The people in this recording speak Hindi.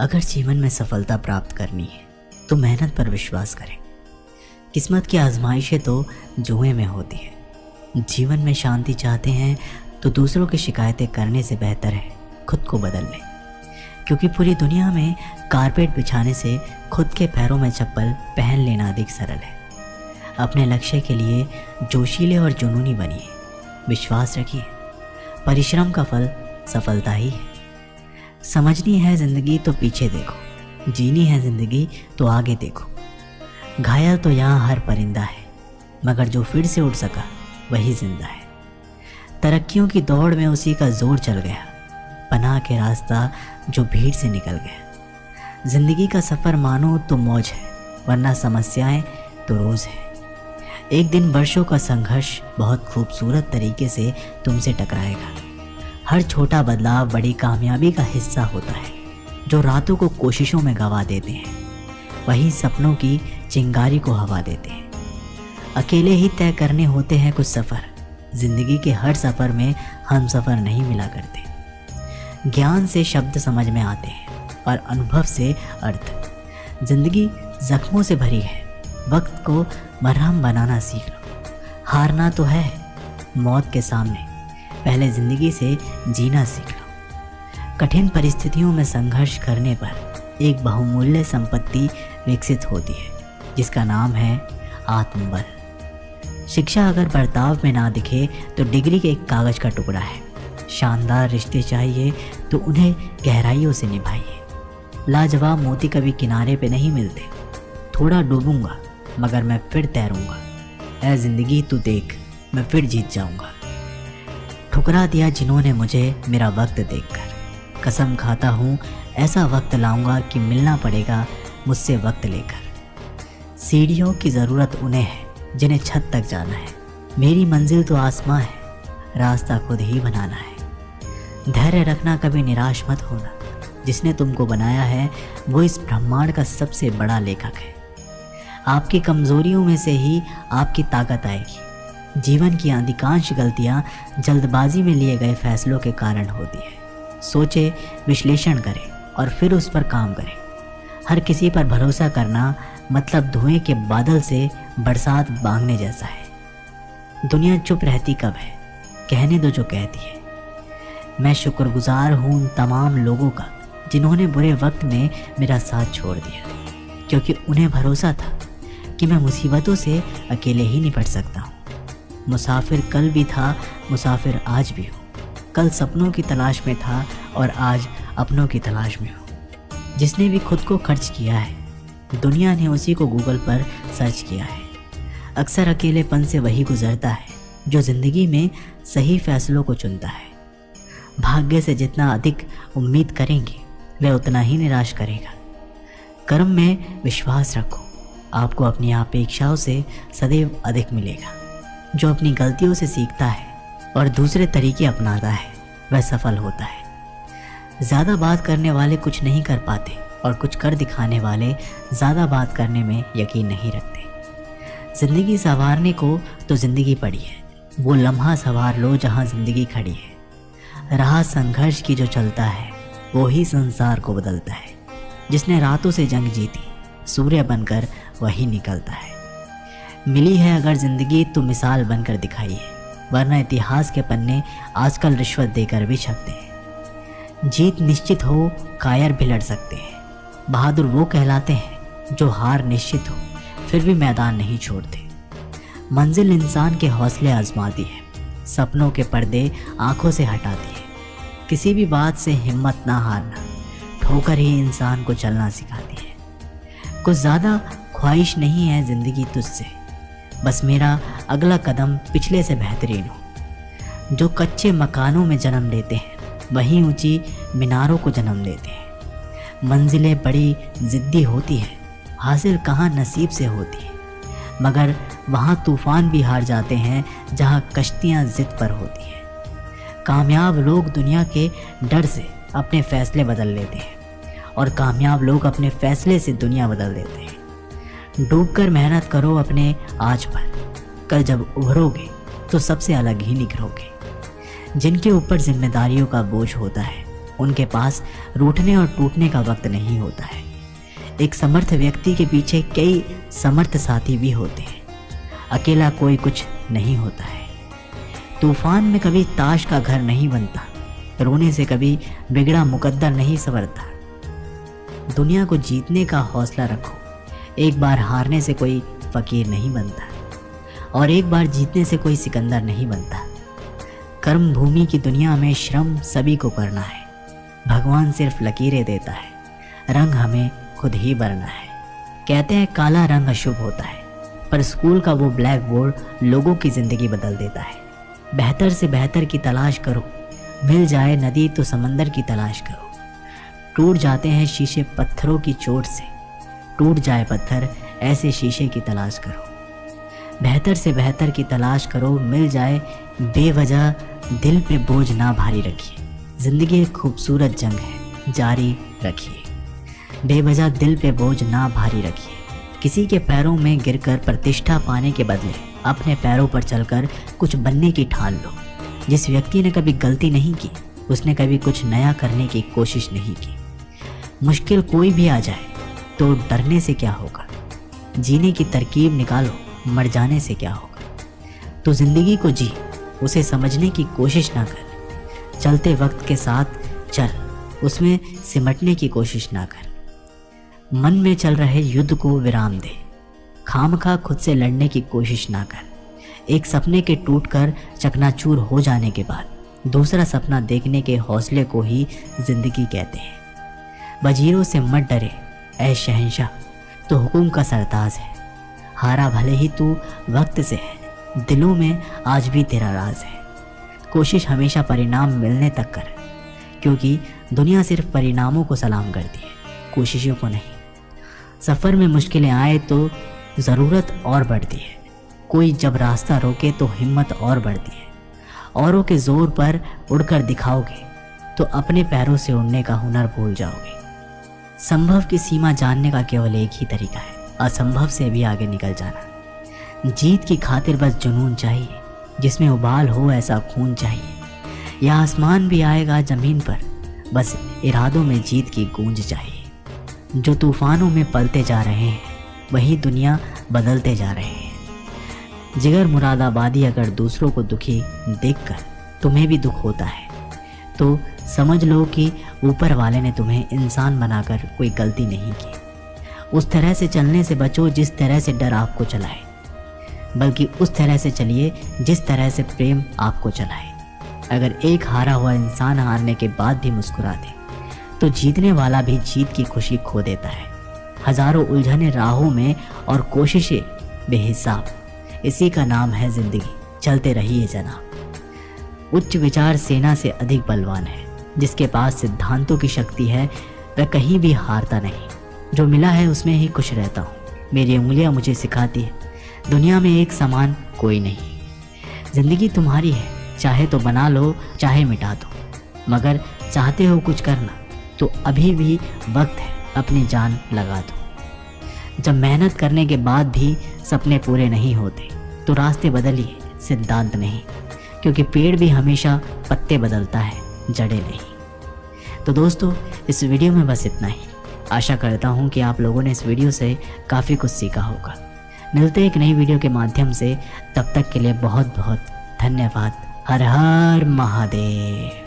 अगर जीवन में सफलता प्राप्त करनी है तो मेहनत पर विश्वास करें। किस्मत की आजमाइशें तो जुए में होती है। जीवन में शांति चाहते हैं तो दूसरों की शिकायतें करने से बेहतर है खुद को बदल लें, क्योंकि पूरी दुनिया में कारपेट बिछाने से खुद के पैरों में चप्पल पहन लेना अधिक सरल है। अपने लक्ष्य के लिए जोशीले और जुनूनी बनिए। विश्वास रखिए, परिश्रम का फल सफलता ही है। समझनी है ज़िंदगी तो पीछे देखो, जीनी है ज़िंदगी तो आगे देखो। घायल तो यहाँ हर परिंदा है, मगर जो फिर से उड़ सका वही जिंदा है। तरक्कियों की दौड़ में उसी का जोर चल गया, पनाह के रास्ता जो भीड़ से निकल गया। ज़िंदगी का सफ़र मानो तो मौज है, वरना समस्याएं तो रोज़ है। एक दिन वर्षों का संघर्ष बहुत खूबसूरत तरीके से तुमसे टकराएगा। हर छोटा बदलाव बड़ी कामयाबी का हिस्सा होता है। जो रातों को कोशिशों में गंवा देते हैं वही सपनों की चिंगारी को हवा देते हैं। अकेले ही तय करने होते हैं कुछ सफ़र। ज़िंदगी के हर सफ़र में हम सफ़र नहीं मिला करते। ज्ञान से शब्द समझ में आते हैं और अनुभव से अर्थ। ज़िंदगी जख्मों से भरी है, वक्त को मरहम बनाना सीख लो। हारना तो है मौत के सामने, पहले ज़िंदगी से जीना सीख लो। कठिन परिस्थितियों में संघर्ष करने पर एक बहुमूल्य संपत्ति विकसित होती है, जिसका नाम है आत्मबल। शिक्षा अगर बर्ताव में ना दिखे तो डिग्री के एक कागज़ का टुकड़ा है। शानदार रिश्ते चाहिए तो उन्हें गहराइयों से निभाइए। लाजवाब मोती कभी किनारे पे नहीं मिलते। थोड़ा डूबूंगा मगर मैं फिर तैरूंगा। ऐ ज़िंदगी तू देख, मैं फिर जीत जाऊंगा। ठुकरा दिया जिन्होंने मुझे मेरा वक्त देखकर। कसम खाता हूँ ऐसा वक्त लाऊंगा कि मिलना पड़ेगा मुझसे वक्त लेकर। सीढ़ियों की ज़रूरत उन्हें है जिन्हें छत तक जाना है। मेरी मंजिल तो आसमां है, रास्ता खुद ही बनाना है। धैर्य रखना, कभी निराश मत होना। जिसने तुमको बनाया है वो इस ब्रह्मांड का सबसे बड़ा लेखक है। आपकी कमज़ोरियों में से ही आपकी ताकत आएगी। जीवन की अधिकांश गलतियाँ जल्दबाजी में लिए गए फैसलों के कारण होती है। सोचे, विश्लेषण करें और फिर उस पर काम करें। हर किसी पर भरोसा करना मतलब धुएं के बादल से बरसात मांगने जैसा है। दुनिया चुप रहती कब है, कहने दो जो कहती है। मैं शुक्रगुजार हूँ उन तमाम लोगों का जिन्होंने बुरे वक्त में मेरा साथ छोड़ दिया, क्योंकि उन्हें भरोसा था कि मैं मुसीबतों से अकेले ही निपट सकता हूँ। मुसाफिर कल भी था, मुसाफिर आज भी हूँ। कल सपनों की तलाश में था और आज अपनों की तलाश में हूँ। जिसने भी खुद को खर्च किया है, दुनिया ने उसी को गूगल पर सर्च किया है। अक्सर अकेलेपन से वही गुजरता है जो ज़िंदगी में सही फैसलों को चुनता है। भाग्य से जितना अधिक उम्मीद करेंगे वह उतना ही निराश करेगा। कर्म में विश्वास रखो, आपको अपनी अपेक्षाओं से सदैव अधिक मिलेगा। जो अपनी गलतियों से सीखता है और दूसरे तरीके अपनाता है वह सफल होता है। ज़्यादा बात करने वाले कुछ नहीं कर पाते और कुछ कर दिखाने वाले ज़्यादा बात करने में यकीन नहीं रखते। ज़िंदगी संवारने को तो ज़िंदगी पड़ी है, वो लम्हा संवार लो जहाँ ज़िंदगी खड़ी है। राह संघर्ष की जो चलता है वो ही संसार को बदलता है। जिसने रातों से जंग जीती, सूर्य बनकर वही निकलता है। मिली है अगर ज़िंदगी तो मिसाल बनकर दिखाइए, वरना इतिहास के पन्ने आजकल रिश्वत देकर भी छपते हैं। जीत निश्चित हो कायर भी लड़ सकते हैं। बहादुर वो कहलाते हैं जो हार निश्चित हो फिर भी मैदान नहीं छोड़ते। मंजिल इंसान के हौसले आजमाती है, सपनों के पर्दे आंखों से हटाती है। किसी भी बात से हिम्मत ना हारना, ठोकर ही इंसान को चलना सिखाती है। कुछ ज़्यादा ख्वाहिश नहीं है ज़िंदगी तुझसे, बस मेरा अगला कदम पिछले से बेहतरीन हो। जो कच्चे मकानों में जन्म लेते हैं वहीं ऊंची मीनारों को जन्म देते हैं। मंजिलें बड़ी ज़िद्दी होती हैं, हासिल कहाँ नसीब से होती है, मगर वहाँ तूफ़ान भी हार जाते हैं जहाँ कश्तियाँ ज़िद पर होती हैं। कामयाब लोग दुनिया के डर से अपने फ़ैसले बदल लेते हैं और कामयाब लोग अपने फ़ैसले से दुनिया बदल देते हैं। डूबकर मेहनत करो अपने आज पर, कल जब उभरोगे तो सबसे अलग ही निखरोगे। जिनके ऊपर जिम्मेदारियों का बोझ होता है उनके पास रूठने और टूटने का वक्त नहीं होता है। एक समर्थ व्यक्ति के पीछे कई समर्थ साथी भी होते हैं। अकेला कोई कुछ नहीं होता है। तूफान में कभी ताश का घर नहीं बनता, रोने से कभी बिगड़ा मुकद्दर नहीं संवरता। दुनिया को जीतने का हौसला रखो, एक बार हारने से कोई फकीर नहीं बनता और एक बार जीतने से कोई सिकंदर नहीं बनता। कर्म भूमि की दुनिया में श्रम सभी को करना है। भगवान सिर्फ लकीरें देता है, रंग हमें खुद ही भरना है। कहते हैं काला रंग अशुभ होता है, पर स्कूल का वो ब्लैक बोर्ड लोगों की ज़िंदगी बदल देता है। बेहतर से बेहतर की तलाश करो, मिल जाए नदी तो समंदर की तलाश करो। टूट जाते हैं शीशे पत्थरों की चोट से, टूट जाए पत्थर ऐसे शीशे की तलाश करो। बेहतर से बेहतर की तलाश करो, मिल जाए बेवजह दिल पे बोझ ना भारी रखिए। ज़िंदगी एक खूबसूरत जंग है, जारी रखिए। बेवजह दिल पे बोझ ना भारी रखिए। किसी के पैरों में गिरकर प्रतिष्ठा पाने के बदले अपने पैरों पर चलकर कुछ बनने की ठान लो। जिस व्यक्ति ने कभी गलती नहीं की, उसने कभी कुछ नया करने की कोशिश नहीं की। मुश्किल कोई भी आ जाए तो डरने से क्या होगा, जीने की तरकीब निकालो, मर जाने से क्या होगा। तो ज़िंदगी को जी, उसे समझने की कोशिश ना कर। चलते वक्त के साथ चल, उसमें सिमटने की कोशिश ना कर। मन में चल रहे युद्ध को विराम दे, खामखा खुद से लड़ने की कोशिश ना कर। एक सपने के टूटकर चकनाचूर हो जाने के बाद दूसरा सपना देखने के हौसले को ही ज़िंदगी कहते हैं। वजीरों से मत डरे ऐ शहंशाह, तो हुक्म का सरताज है। हारा भले ही तू वक्त से है, दिलों में आज भी तेरा राज है। कोशिश हमेशा परिणाम मिलने तक कर, क्योंकि दुनिया सिर्फ परिणामों को सलाम करती है, कोशिशों को नहीं। सफ़र में मुश्किलें आए तो ज़रूरत और बढ़ती है। कोई जब रास्ता रोके तो हिम्मत और बढ़ती है। औरों के ज़ोर पर उड़कर दिखाओगे तो अपने पैरों से उड़ने का हुनर भूल जाओगे। संभव की सीमा जानने का केवल एक ही तरीका है, असंभव से भी आगे निकल जाना। जीत की खातिर बस जुनून चाहिए, जिसमें उबाल हो ऐसा खून चाहिए। या आसमान भी आएगा ज़मीन पर, बस इरादों में जीत की गूंज चाहिए। जो तूफानों में पलते जा रहे हैं, वही दुनिया बदलते जा रहे हैं। जिगर मुरादाबादी अगर दूसरों को दुखी देखकर तुम्हें भी दुख होता है, तो समझ लो कि ऊपर वाले ने तुम्हें इंसान बनाकर कोई गलती नहीं की। उस तरह से चलने से बचो जिस तरह से डर आपको चलाए, बल्कि उस तरह से चलिए जिस तरह से प्रेम आपको चलाए। अगर एक हारा हुआ इंसान हारने के बाद भी मुस्कुरा दे, तो जीतने वाला भी जीत की खुशी खो देता है। हजारों उलझने राहों में और कोशिशें बेहिसाब, इसी का नाम है ज़िंदगी। चलते रहिए जनाब। उच्च विचार सेना से अधिक बलवान है। जिसके पास सिद्धांतों की शक्ति है वह कहीं भी हारता नहीं। जो मिला है उसमें ही खुश रहता हूँ। मेरी उंगलियाँ मुझे सिखाती है दुनिया में एक समान कोई नहीं। ज़िंदगी तुम्हारी है, चाहे तो बना लो चाहे मिटा दो, मगर चाहते हो कुछ करना तो अभी भी वक्त है, अपनी जान लगा दो। जब मेहनत करने के बाद भी सपने पूरे नहीं होते तो रास्ते बदलिए, सिद्धांत नहीं, क्योंकि पेड़ भी हमेशा पत्ते बदलता है, जड़ें नहीं। तो दोस्तों, इस वीडियो में बस इतना ही। आशा करता हूँ कि आप लोगों ने इस वीडियो से काफ़ी कुछ सीखा होगा। मिलते हैं एक नई वीडियो के माध्यम से, तब तक के लिए बहुत बहुत धन्यवाद। हर हर महादेव।